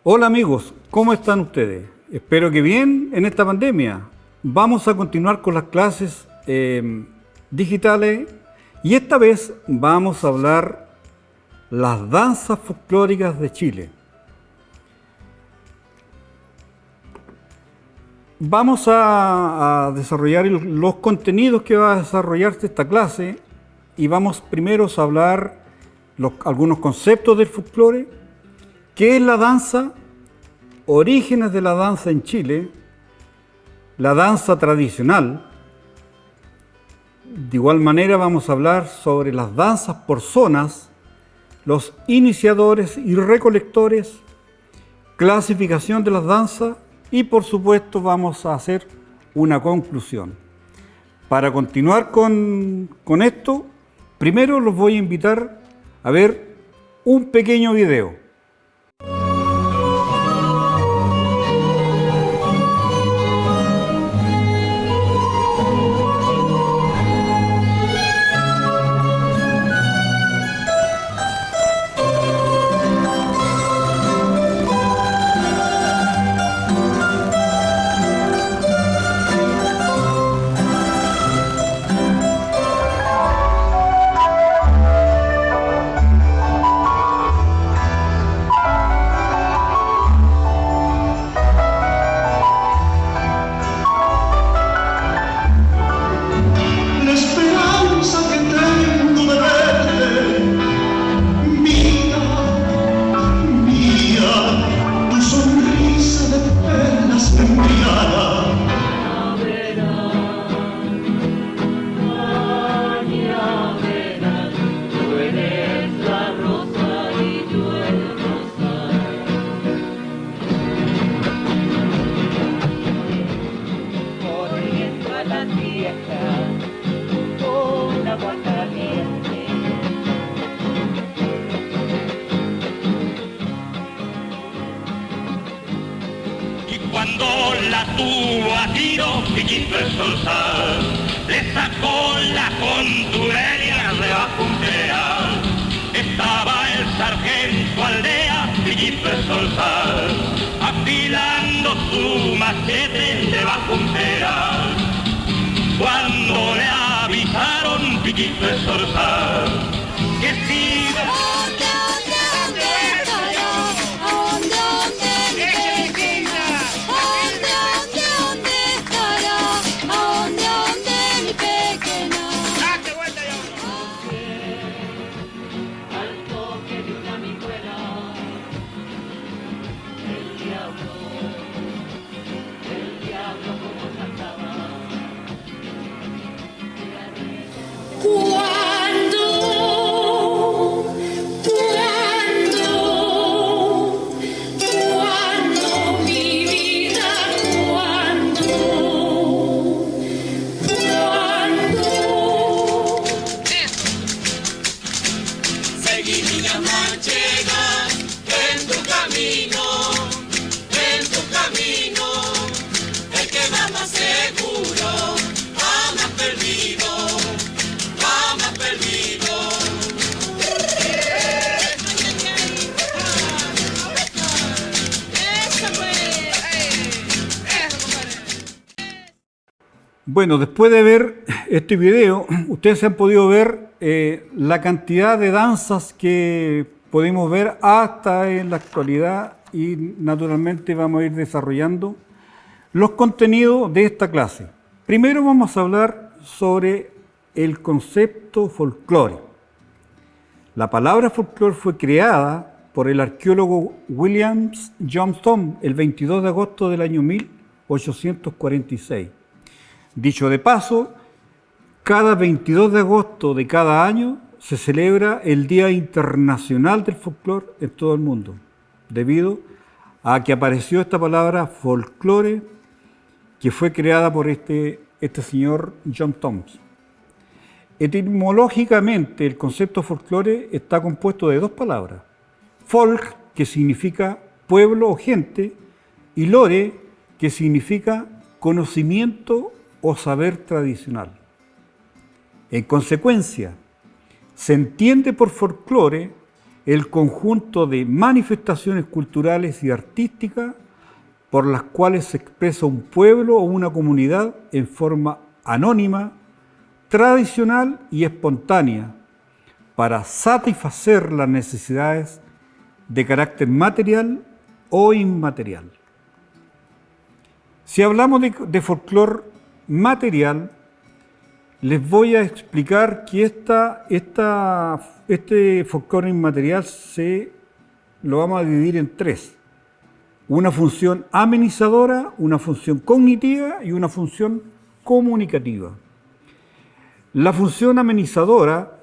Hola amigos, ¿cómo están ustedes? Espero que bien en esta pandemia. Vamos a continuar con las clases digitales y esta vez vamos a hablar las danzas folclóricas de Chile. Vamos a desarrollar los contenidos que va a desarrollarse esta clase y vamos primero a hablar algunos conceptos del folclore, qué es la danza, orígenes de la danza en Chile, la danza tradicional. De igual manera vamos a hablar sobre las danzas por zonas, los iniciadores y recolectores, clasificación de las danzas y por supuesto vamos a hacer una conclusión. Para continuar con esto, primero los voy a invitar a ver un pequeño video. Bueno, después de ver este video, ustedes han podido ver la cantidad de danzas que podemos ver hasta en la actualidad y naturalmente vamos a ir desarrollando los contenidos de esta clase. Primero vamos a hablar sobre el concepto folclore. La palabra folclore fue creada por el arqueólogo William Johnston el 22 de agosto del año 1846. Dicho de paso, cada 22 de agosto de cada año se celebra el Día Internacional del Folclore en todo el mundo, debido a que apareció esta palabra folclore que fue creada por este señor John Thompson. Etimológicamente, el concepto folclore está compuesto de dos palabras: folk, que significa pueblo o gente, y lore, que significa conocimiento o saber tradicional. En consecuencia, se entiende por folclore el conjunto de manifestaciones culturales y artísticas por las cuales se expresa un pueblo o una comunidad en forma anónima, tradicional y espontánea, para satisfacer las necesidades de carácter material o inmaterial. Si hablamos de folclore material, les voy a explicar que este folclore inmaterial lo vamos a dividir en tres. Una función amenizadora, una función cognitiva y una función comunicativa. La función amenizadora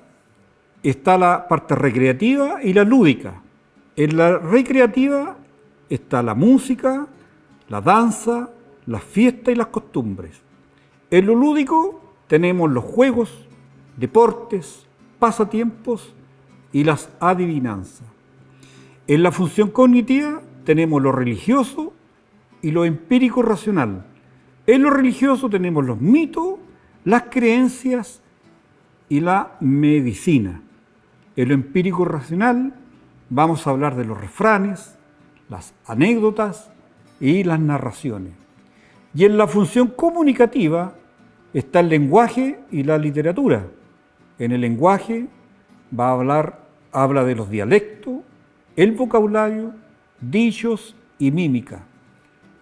está la parte recreativa y la lúdica. En la recreativa está la música, la danza, las fiestas y las costumbres. En lo lúdico tenemos los juegos, deportes, pasatiempos y las adivinanzas. En la función cognitiva tenemos lo religioso y lo empírico racional. En lo religioso tenemos los mitos, las creencias y la medicina. En lo empírico racional vamos a hablar de los refranes, las anécdotas y las narraciones. Y en la función comunicativa está el lenguaje y la literatura. En el lenguaje habla de los dialectos, el vocabulario, dichos y mímica.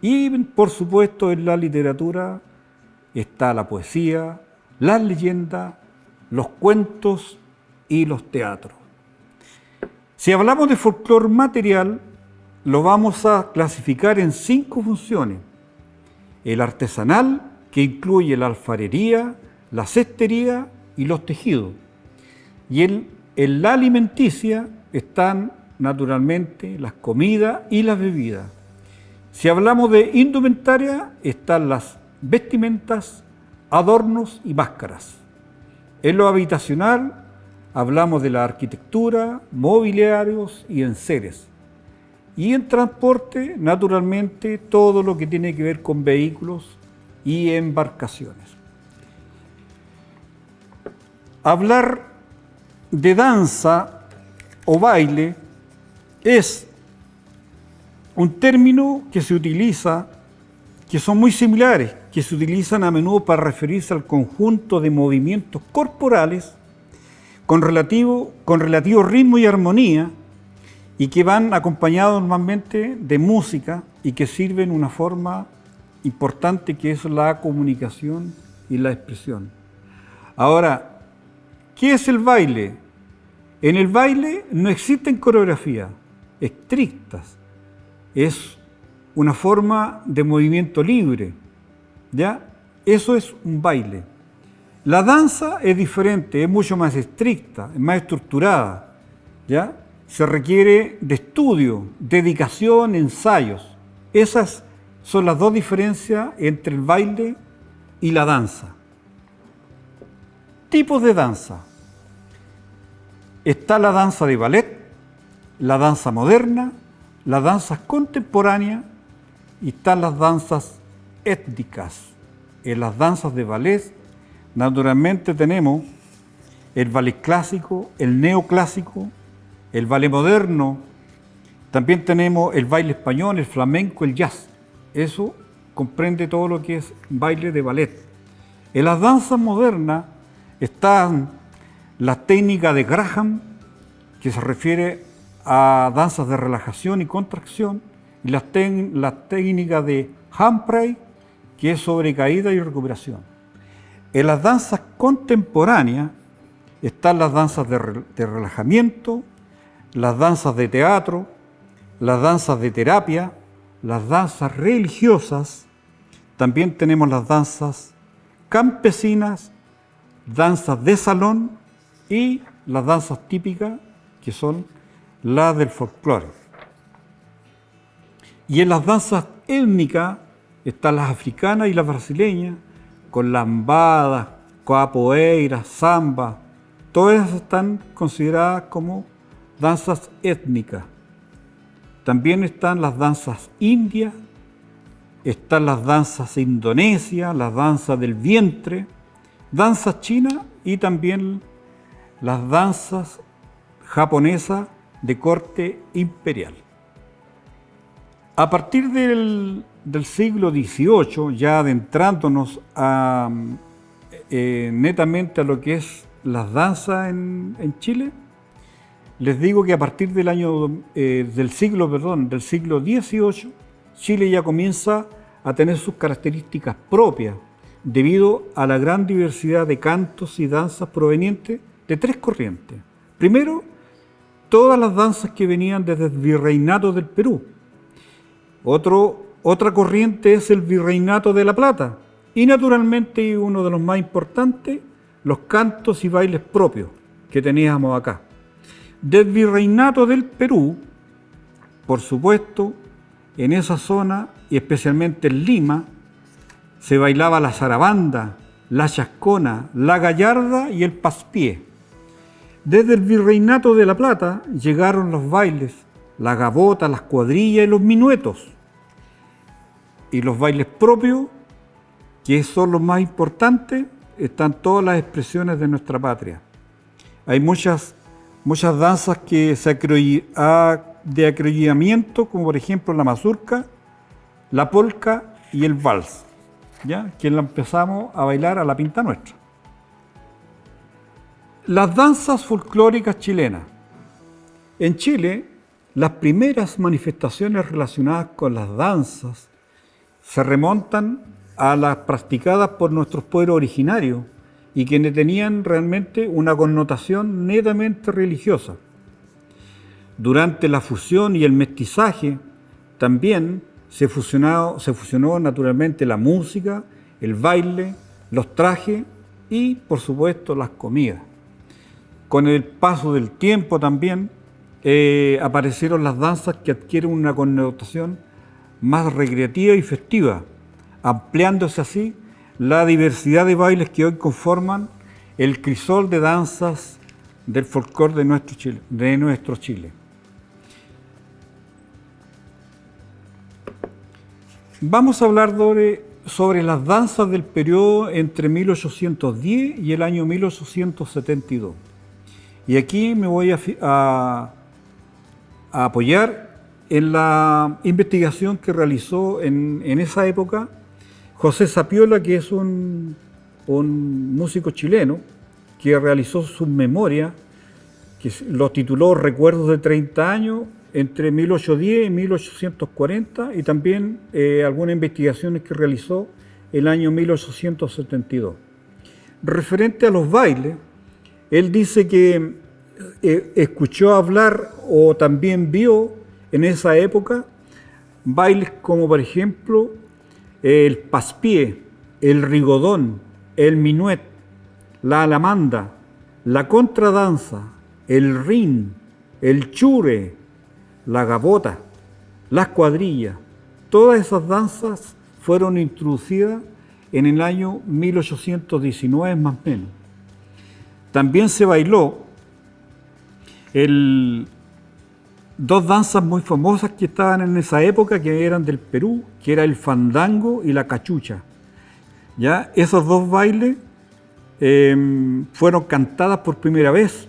Y por supuesto en la literatura está la poesía, las leyendas, los cuentos y los teatros. Si hablamos de folclore material, lo vamos a clasificar en 5 funciones. El artesanal, que incluye la alfarería, la cestería y los tejidos. Y en la alimenticia están naturalmente las comidas y las bebidas. Si hablamos de indumentaria, están las vestimentas, adornos y máscaras. En lo habitacional hablamos de la arquitectura, mobiliarios y enseres. Y en transporte, naturalmente, todo lo que tiene que ver con vehículos y embarcaciones. Hablar de danza o baile es un término que se utiliza, que son muy similares, que se utilizan a menudo para referirse al conjunto de movimientos corporales con relativo ritmo y armonía, y que van acompañados normalmente de música y que sirven una forma importante que es la comunicación y la expresión. Ahora, ¿qué es el baile? En el baile no existen coreografías estrictas, es una forma de movimiento libre, ¿ya? Eso es un baile. La danza es diferente, es mucho más estricta, es más estructurada, ¿ya? Se requiere de estudio, dedicación, ensayos. Esas son las dos diferencias entre el baile y la danza. Tipos de danza. Está la danza de ballet, la danza moderna, las danzas contemporáneas y están las danzas étnicas. En las danzas de ballet, naturalmente tenemos el ballet clásico, el neoclásico, el ballet moderno, también tenemos el baile español, el flamenco, el jazz. Eso comprende todo lo que es baile de ballet. En las danzas modernas están las técnicas de Graham, que se refiere a danzas de relajación y contracción, y las técnicas de Humphrey, que es sobre caída y recuperación. En las danzas contemporáneas están las danzas de relajamiento, las danzas de teatro, las danzas de terapia, las danzas religiosas, también tenemos las danzas campesinas, danzas de salón y las danzas típicas, que son las del folclore. Y en las danzas étnicas están las africanas y las brasileñas, con lambadas, capoeira, samba, todas esas están consideradas como danzas étnicas. También están las danzas indias, están las danzas indonesias, las danzas del vientre, danzas chinas y también las danzas japonesas de corte imperial. A partir del siglo XVIII, ya adentrándonos netamente a lo que es las danzas en Chile, les digo que a partir del siglo XVIII, Chile ya comienza a tener sus características propias debido a la gran diversidad de cantos y danzas provenientes de tres corrientes. Primero, todas las danzas que venían desde el Virreinato del Perú. Otra corriente es el Virreinato de La Plata y naturalmente, y uno de los más importantes, los cantos y bailes propios que teníamos acá. Del Virreinato del Perú, por supuesto, en esa zona y especialmente en Lima, se bailaba la zarabanda, la chascona, la gallarda y el paspié. Desde el Virreinato de La Plata llegaron los bailes, la gavota, las cuadrillas y los minuetos. Y los bailes propios, que son los más importantes, están todas las expresiones de nuestra patria. Hay muchas danzas que de acrollamiento, como por ejemplo la mazurca, la polca y el vals, ¿ya? Que la empezamos a bailar a la pinta nuestra. Las danzas folclóricas chilenas. En Chile, las primeras manifestaciones relacionadas con las danzas se remontan a las practicadas por nuestros pueblos originarios y que tenían realmente una connotación netamente religiosa. Durante la fusión y el mestizaje también se fusionó naturalmente la música, el baile, los trajes y, por supuesto, las comidas. Con el paso del tiempo también aparecieron las danzas que adquieren una connotación más recreativa y festiva, ampliándose así la diversidad de bailes que hoy conforman el crisol de danzas del folclore de nuestro Chile. Vamos a hablar sobre las danzas del periodo entre 1810 y el año 1872. Y aquí me voy a apoyar en la investigación que realizó en esa época José Sapiola, que es un músico chileno, que realizó sus memorias, que lo tituló Recuerdos de 30 años, entre 1810 y 1840, y también algunas investigaciones que realizó el año 1872. Referente a los bailes, él dice que escuchó hablar o también vio en esa época bailes como por ejemplo el paspié, el rigodón, el minuet, la alamanda, la contradanza, el rin, el chure, la gavota, las cuadrillas. Todas esas danzas fueron introducidas en el año 1819 más o menos. También se bailó dos danzas muy famosas que estaban en esa época, que eran del Perú, que era el fandango y la cachucha. ¿Ya? Esos dos bailes fueron cantadas por primera vez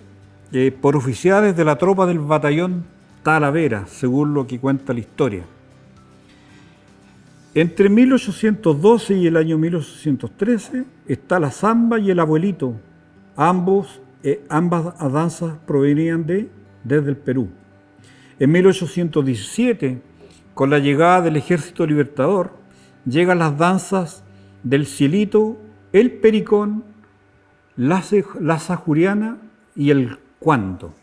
por oficiales de la tropa del batallón Talavera, según lo que cuenta la historia. Entre 1812 y el año 1813 está la samba y el abuelito. Ambas danzas provenían desde el Perú. En 1817, con la llegada del Ejército Libertador, llegan las danzas del cielito, el pericón, la sajuriana y el cuanto.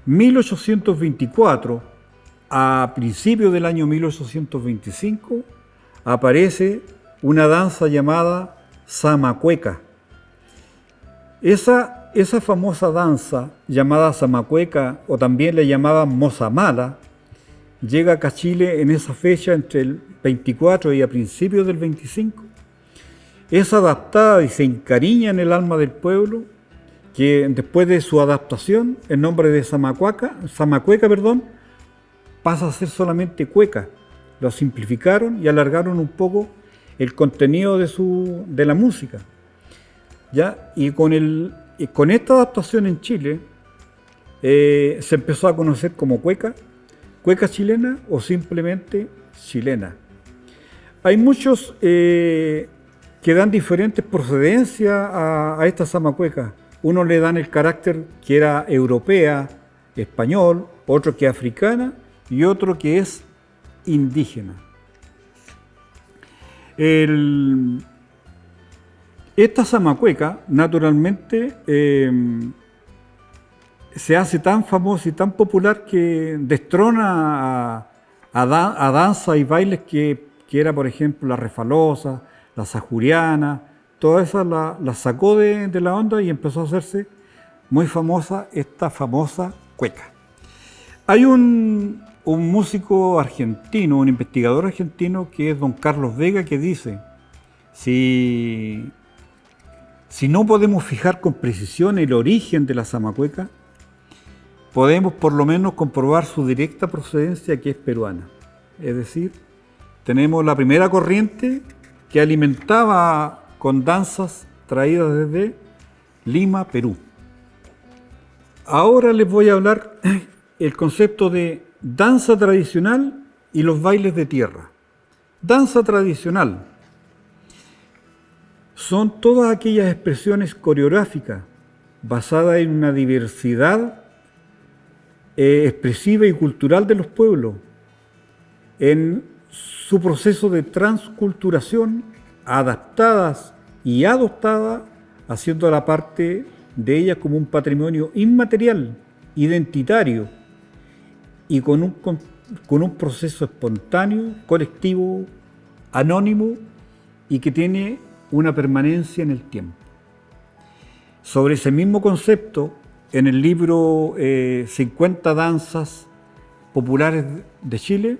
1824, a principios del año 1825, aparece una danza llamada zamacueca. Esa famosa danza llamada zamacueca, o también le llamaban mozamala, llega acá a Chile en esa fecha entre el 24 y a principios del 25. Es adaptada y se encariña en el alma del pueblo, que después de su adaptación, el nombre de zamacueca, pasa a ser solamente cueca. Lo simplificaron y alargaron un poco el contenido de la música. ¿ya? Y con esta adaptación en Chile se empezó a conocer como cueca, cueca chilena o simplemente chilena. Hay muchos que dan diferentes procedencias a esta zamacueca. Unos le dan el carácter que era europea, español, otro que africana y otro que es indígena. Esta zamacueca, naturalmente, se hace tan famosa y tan popular que destrona a danza y bailes que era, por ejemplo, la refalosa, la sajuriana, toda esa la sacó de la onda y empezó a hacerse muy famosa esta famosa cueca. Hay un músico argentino, un investigador argentino que es don Carlos Vega, que dice, si no podemos fijar con precisión el origen de la zamacueca, podemos por lo menos comprobar su directa procedencia, que es peruana. Es decir, tenemos la primera corriente que alimentaba con danzas traídas desde Lima, Perú. Ahora les voy a hablar el concepto de danza tradicional y los bailes de tierra. Danza tradicional son todas aquellas expresiones coreográficas basadas en una diversidad expresiva y cultural de los pueblos, en su proceso de transculturación, adaptadas y adoptadas, haciendo la parte de ellas como un patrimonio inmaterial, identitario, y con un proceso espontáneo, colectivo, anónimo, y que tiene una permanencia en el tiempo. Sobre ese mismo concepto, en el libro 50 danzas populares de Chile,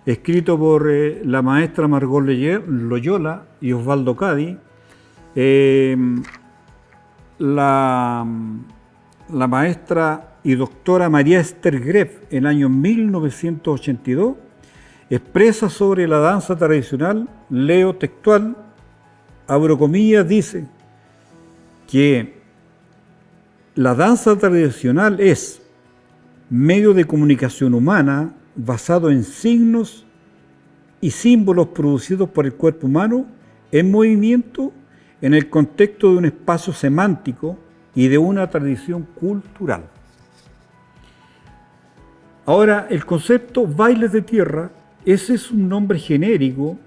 escrito por la maestra Margot Loyola y Osvaldo Cadi, la maestra y doctora María Esther Greff, en el año 1982, expresa sobre la danza tradicional, leo textual, abro comillas, dice que la danza tradicional es medio de comunicación humana basado en signos y símbolos producidos por el cuerpo humano en movimiento en el contexto de un espacio semántico y de una tradición cultural. Ahora, el concepto bailes de tierra, ese es un nombre genérico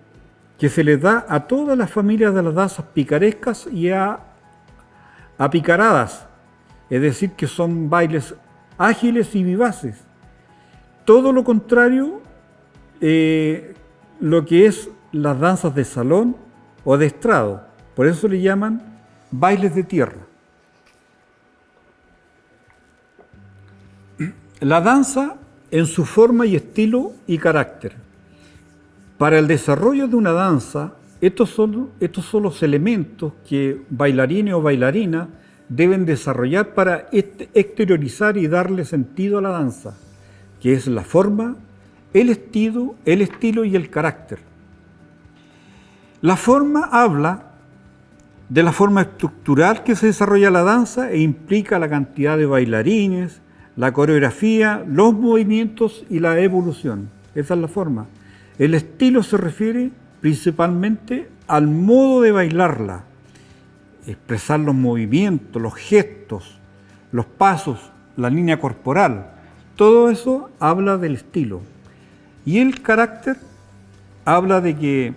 que se le da a todas las familias de las danzas picarescas y apicaradas, es decir, que son bailes ágiles y vivaces. Todo lo contrario, lo que es las danzas de salón o de estrado. Por eso le llaman bailes de tierra. La danza en su forma y estilo y carácter. Para el desarrollo de una danza, estos son los elementos que bailarines o bailarina deben desarrollar para exteriorizar y darle sentido a la danza, que es la forma, el estilo y el carácter. La forma habla de la forma estructural que se desarrolla la danza e implica la cantidad de bailarines, la coreografía, los movimientos y la evolución. Esa es la forma. El estilo se refiere principalmente al modo de bailarla, expresar los movimientos, los gestos, los pasos, la línea corporal. Todo eso habla del estilo. Y el carácter habla de que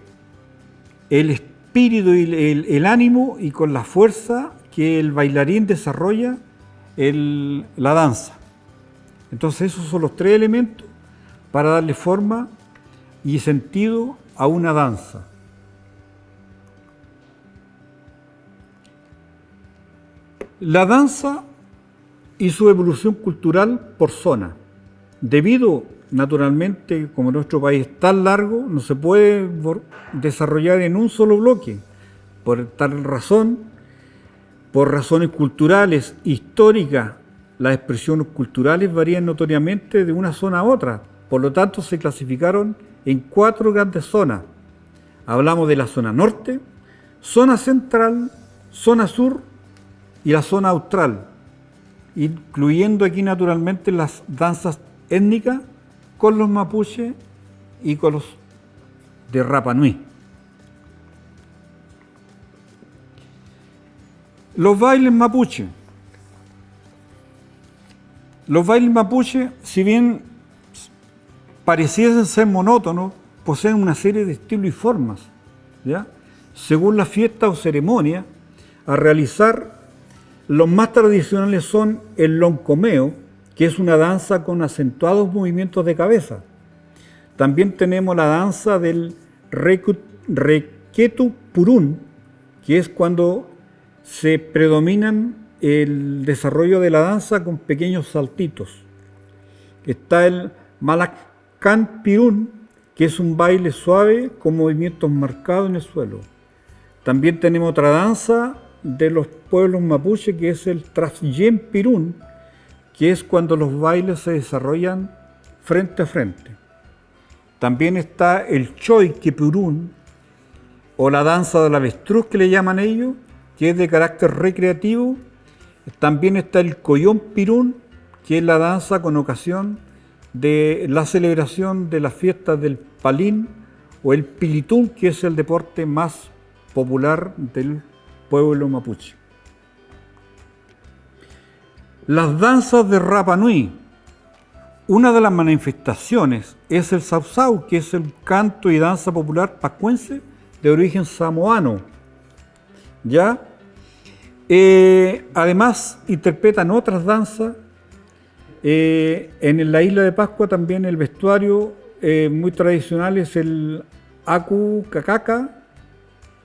el espíritu y el ánimo y con la fuerza que el bailarín desarrolla la danza. Entonces esos son los tres elementos para darle forma y sentido a una danza. La danza y su evolución cultural por zona. Debido, naturalmente, como nuestro país es tan largo, no se puede desarrollar en un solo bloque. Por tal razón, por razones culturales, históricas, las expresiones culturales varían notoriamente de una zona a otra. Por lo tanto, se clasificaron en 4 grandes zonas. Hablamos de la zona norte, zona central, zona sur y la zona austral, incluyendo aquí naturalmente las danzas étnicas con los mapuches y con los de Rapa Nui. Los bailes mapuche. Los bailes mapuche, si bien pareciesen ser monótonos, poseen una serie de estilos y formas, ¿ya? Según la fiesta o ceremonia a realizar. Los más tradicionales son el loncomeo, que es una danza con acentuados movimientos de cabeza. También tenemos la danza del requetu purún, que es cuando se predominan el desarrollo de la danza con pequeños saltitos. Está el malacán pirún, que es un baile suave con movimientos marcados en el suelo. También tenemos otra danza de los pueblos mapuche, que es el Trasyen Pirún, que es cuando los bailes se desarrollan frente a frente. También está el Choique Pirún, o la danza del avestruz que le llaman ellos, que es de carácter recreativo. También está el Coyón Pirún, que es la danza con ocasión de la celebración de las fiestas del Palín, o el Pilitún, que es el deporte más popular del pueblo mapuche. Las danzas de Rapa Nui. Una de las manifestaciones es el sausau, que es el canto y danza popular pascuense de origen samoano. ¿Ya? Además, interpretan otras danzas. En la isla de Pascua también el vestuario muy tradicional es el aku cacaca,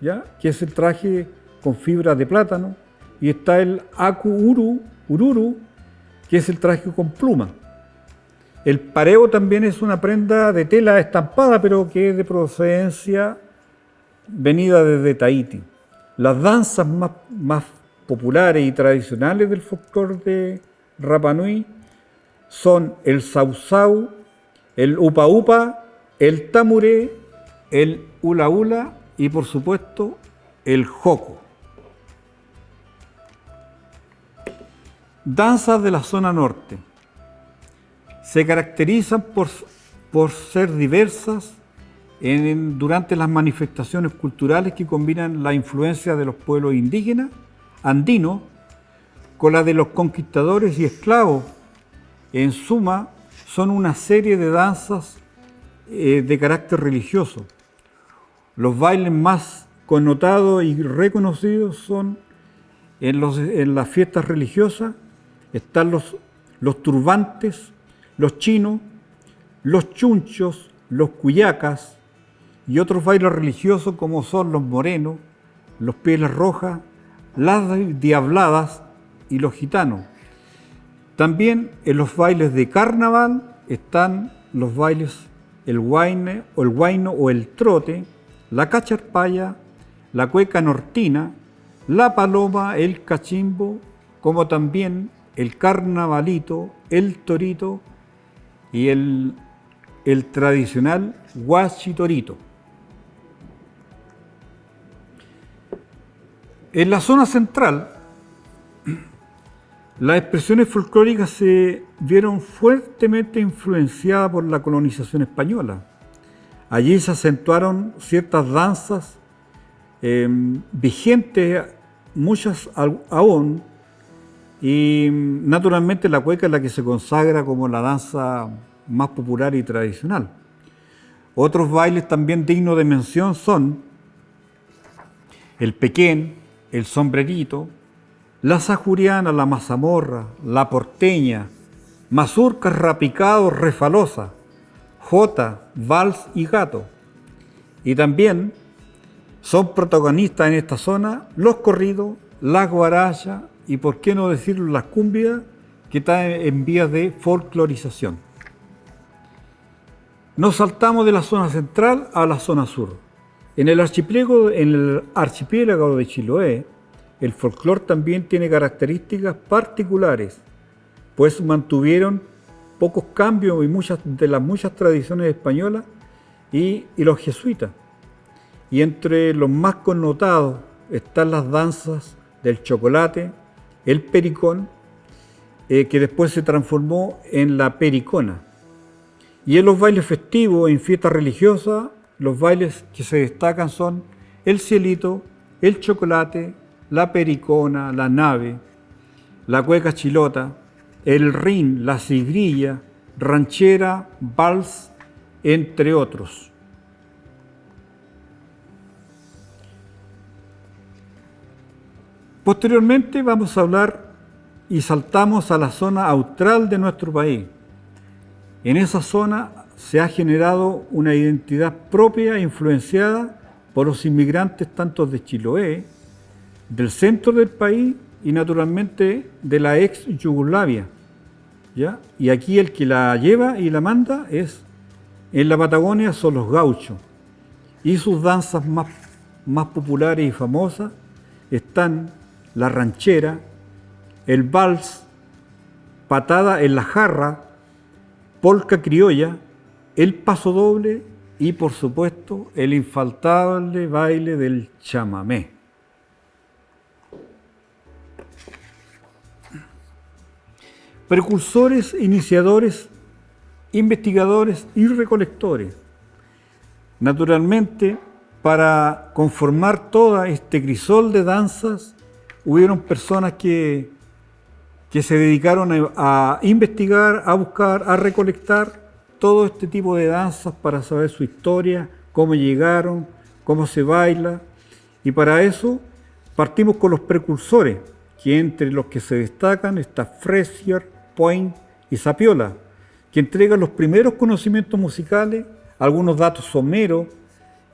¿ya? Que es el traje con fibras de plátano, y está el aku ururu, que es el traje con pluma. El pareo también es una prenda de tela estampada, pero que es de procedencia venida desde Tahití. Las danzas más populares y tradicionales del folclore de Rapa Nui son el sausau, el upa upa, el tamuré, el hula hula y por supuesto el joco. Danzas de la zona norte. Se caracterizan por ser diversas durante las manifestaciones culturales que combinan la influencia de los pueblos indígenas, andinos, con la de los conquistadores y esclavos. En suma, son una serie de danzas de carácter religioso. Los bailes más connotados y reconocidos son en las fiestas religiosas. Están los turbantes, los chinos, los chunchos, los cuyacas y otros bailes religiosos como son los morenos, los pieles rojas, las diabladas y los gitanos. También en los bailes de carnaval están los bailes el huayno o el trote, la cacharpaya, la cueca nortina, la paloma, el cachimbo, como también el carnavalito, el torito y el tradicional huachitorito. En la zona central, las expresiones folclóricas se vieron fuertemente influenciadas por la colonización española. Allí se acentuaron ciertas danzas vigentes, muchas aún, y naturalmente la cueca es la que se consagra como la danza más popular y tradicional. Otros bailes también dignos de mención son el pequén, el sombrerito, la sajuriana, la mazamorra, la porteña, mazurca, rapicado, refalosa, jota, vals y gato. Y también son protagonistas en esta zona los corridos, las guarachas y, por qué no decirlo, las cumbias, que están en vías de folclorización. Nos saltamos de la zona central a la zona sur. En el archipiélago de Chiloé, el folclore también tiene características particulares, pues mantuvieron pocos cambios y muchas tradiciones españolas y los jesuitas. Y entre los más connotados están las danzas del chocolate, el pericón, que después se transformó en la pericona. Y en los bailes festivos, en fiestas religiosas, los bailes que se destacan son el cielito, el chocolate, la pericona, la nave, la cueca chilota, el rin, la sigrilla, ranchera, vals, entre otros. Posteriormente vamos a hablar y saltamos a la zona austral de nuestro país. En esa zona se ha generado una identidad propia influenciada por los inmigrantes tanto de Chiloé, del centro del país y naturalmente de la ex Yugoslavia, ¿ya? Y aquí el que la lleva y la manda es, en la Patagonia son los gauchos, y sus danzas más populares y famosas están la ranchera, el vals, patada en la jarra, polca criolla, el paso doble y, por supuesto, el infaltable baile del chamamé. Precursores, iniciadores, investigadores y recolectores. Naturalmente, para conformar todo este crisol de danzas, hubieron personas que se dedicaron a investigar, a buscar, a recolectar todo este tipo de danzas para saber su historia, cómo llegaron, cómo se baila. Y para eso partimos con los precursores, que entre los que se destacan está Frazier, Point y Sapiola, que entregan los primeros conocimientos musicales, algunos datos someros,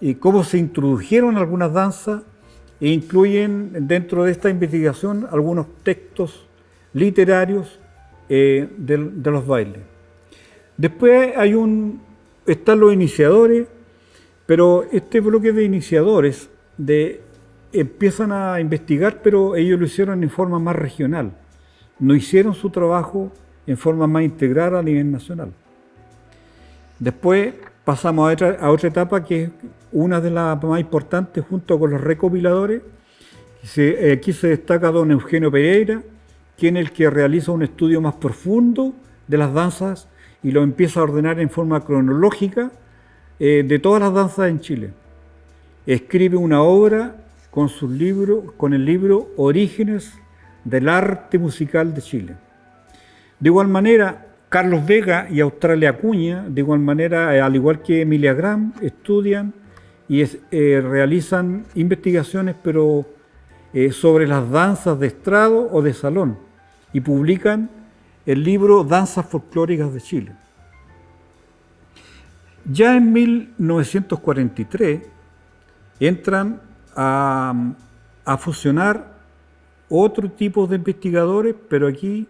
y cómo se introdujeron algunas danzas, e incluyen dentro de esta investigación algunos textos literarios de los bailes. Después están los iniciadores, pero este bloque de iniciadores empiezan a investigar, pero ellos lo hicieron en forma más regional. No hicieron su trabajo en forma más integral a nivel nacional. Después pasamos a otra etapa que es una de las más importantes junto con los recopiladores. Aquí se destaca don Eugenio Pereira, quien es el que realiza un estudio más profundo de las danzas y lo empieza a ordenar en forma cronológica de todas las danzas en Chile. Escribe una obra con el libro Orígenes del Arte Musical de Chile. De igual manera, Carlos Vega y Australia Acuña, de igual manera, al igual que Emilia Graham, estudian y realizan investigaciones, pero sobre las danzas de estrado o de salón, y publican el libro Danzas Folclóricas de Chile. Ya en 1943 entran a fusionar otro tipo de investigadores, pero aquí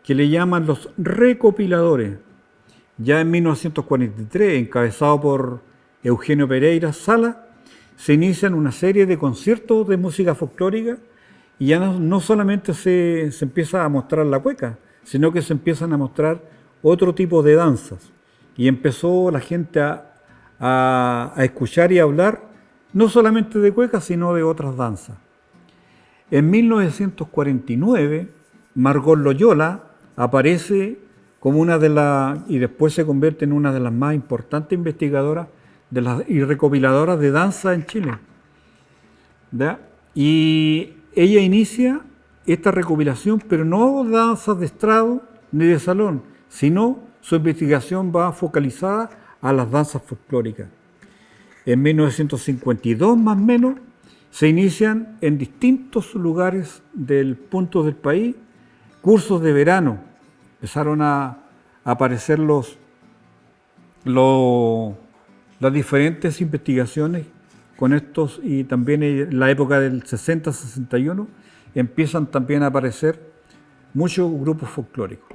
que le llaman los recopiladores. Ya en 1943, encabezado por Eugenio Pereira Sala, se inician una serie de conciertos de música folclórica y ya no solamente se empieza a mostrar la cueca, sino que se empiezan a mostrar otro tipo de danzas. Y empezó la gente a escuchar y a hablar no solamente de cueca, sino de otras danzas. En 1949, Margot Loyola aparece como y después se convierte en una de las más importantes investigadoras y recopiladoras de danza en Chile. ¿Verdad? Y ella inicia esta recopilación, pero no danzas de estrado ni de salón, sino su investigación va focalizada a las danzas folclóricas. En 1952, más o menos, se inician en distintos lugares del punto del país cursos de verano. Empezaron a aparecer las diferentes investigaciones con estos, y también en la época del 60-61 empiezan también a aparecer muchos grupos folclóricos.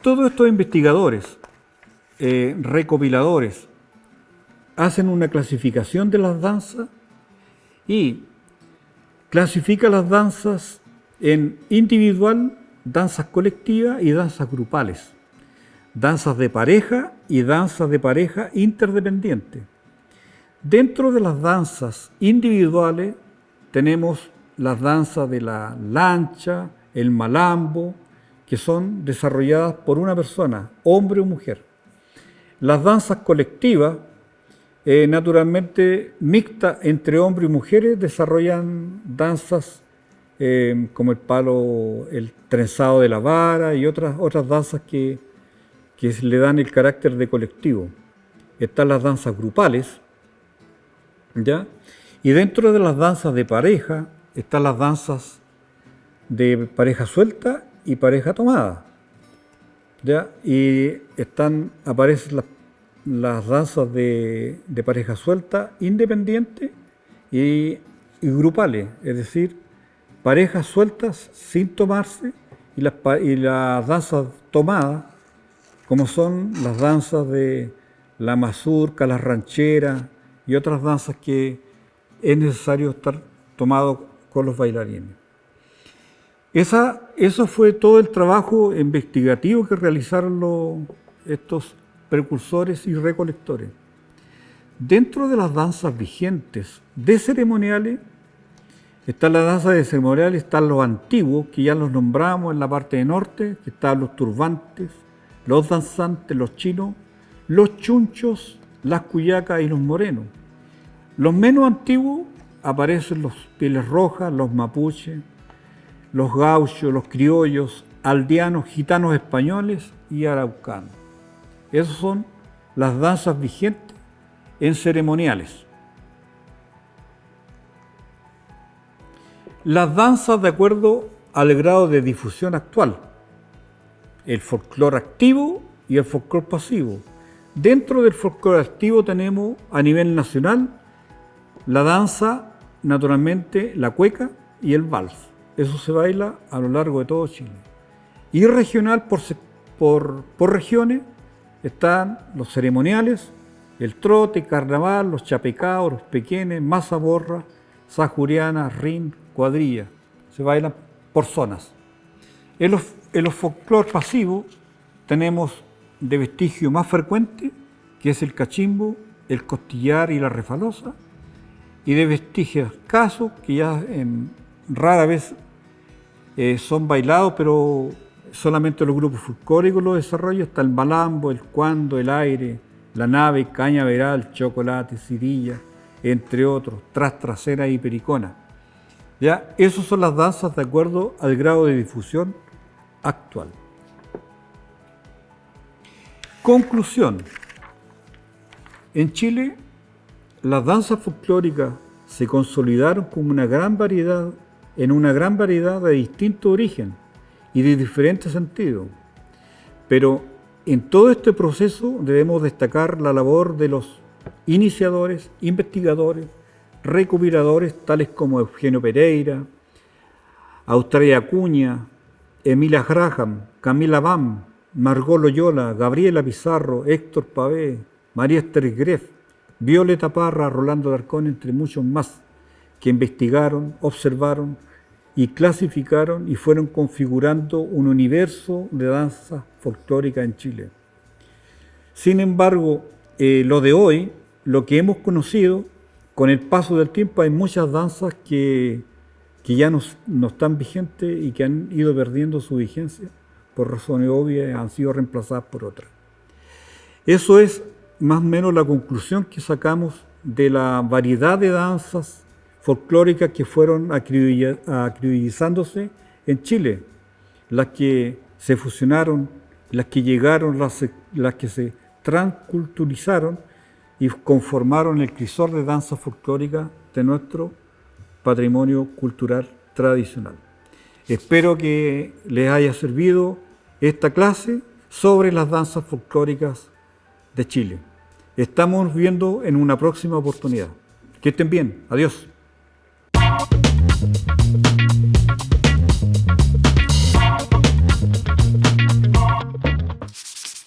Todos estos investigadores, recopiladores, hacen una clasificación de las danzas y clasifican las danzas en individual, danzas colectivas y danzas grupales, danzas de pareja y danzas de pareja interdependiente. Dentro de las danzas individuales tenemos las danzas de la lancha, el malambo, que son desarrolladas por una persona, hombre o mujer. Las danzas colectivas, naturalmente mixtas entre hombres y mujeres, desarrollan danzas como el palo, el trenzado de la vara y otras danzas que le dan el carácter de colectivo. Están las danzas grupales, ¿ya? Y dentro de las danzas de pareja están las danzas de pareja suelta y pareja tomada, ¿ya? Y aparecen las danzas de pareja suelta independiente y grupales, es decir, parejas sueltas sin tomarse y las danzas tomadas, como son las danzas de la mazurca, las rancheras y otras danzas que es necesario estar tomado con los bailarines. Eso fue todo el trabajo investigativo que realizaron estos precursores y recolectores. Dentro de las danzas vigentes de ceremoniales, está la danza de ceremoniales, están los antiguos, que ya los nombramos en la parte de norte, que están los turbantes, los danzantes, los chinos, los chunchos, las cuyacas y los morenos. Los menos antiguos aparecen los pieles rojas, los mapuches, los gauchos, los criollos, aldeanos, gitanos españoles y araucanos. Esas son las danzas vigentes en ceremoniales. Las danzas de acuerdo al grado de difusión actual, el folclore activo y el folclore pasivo. Dentro del folclore activo tenemos a nivel nacional la danza, naturalmente la cueca y el vals. Eso se baila a lo largo de todo Chile. Y regional, por regiones, están los ceremoniales, el trote, carnaval, los chapecaos, los pequenes, mazaborra, sajuriana, rin, cuadrilla. Se bailan por zonas. En los folclore pasivos tenemos de vestigio más frecuente, que es el cachimbo, el costillar y la refalosa, y de vestigio escaso, que ya rara vez son bailados, pero solamente los grupos folclóricos lo desarrollan. Está el malambo, el cuando, el aire, la nave, cañaveral, chocolate, cirilla, entre otros, trasera y pericona. ¿Ya? Esas son las danzas de acuerdo al grado de difusión actual. Conclusión. En Chile, las danzas folclóricas se consolidaron como en una gran variedad de distintos orígenes y de diferentes sentidos. Pero en todo este proceso debemos destacar la labor de los iniciadores, investigadores, recopiladores, tales como Eugenio Pereira, Australia Acuña, Emilia Graham, Camila Bam, Margot Loyola, Gabriela Pizarro, Héctor Pavé, María Esther Greff, Violeta Parra, Rolando Alarcón, entre muchos más, que investigaron, observaron y clasificaron y fueron configurando un universo de danza folclórica en Chile. Sin embargo, lo de hoy, lo que hemos conocido, con el paso del tiempo hay muchas danzas que ya no están vigentes y que han ido perdiendo su vigencia por razones obvias, han sido reemplazadas por otras. Eso es más o menos la conclusión que sacamos de la variedad de danzas folclóricas que fueron acribillizándose en Chile, las que se fusionaron, las que llegaron, las que se transculturizaron y conformaron el crisol de danzas folclóricas de nuestro patrimonio cultural tradicional. Espero que les haya servido esta clase sobre las danzas folclóricas de Chile. Estamos viendo en una próxima oportunidad. Que estén bien. Adiós.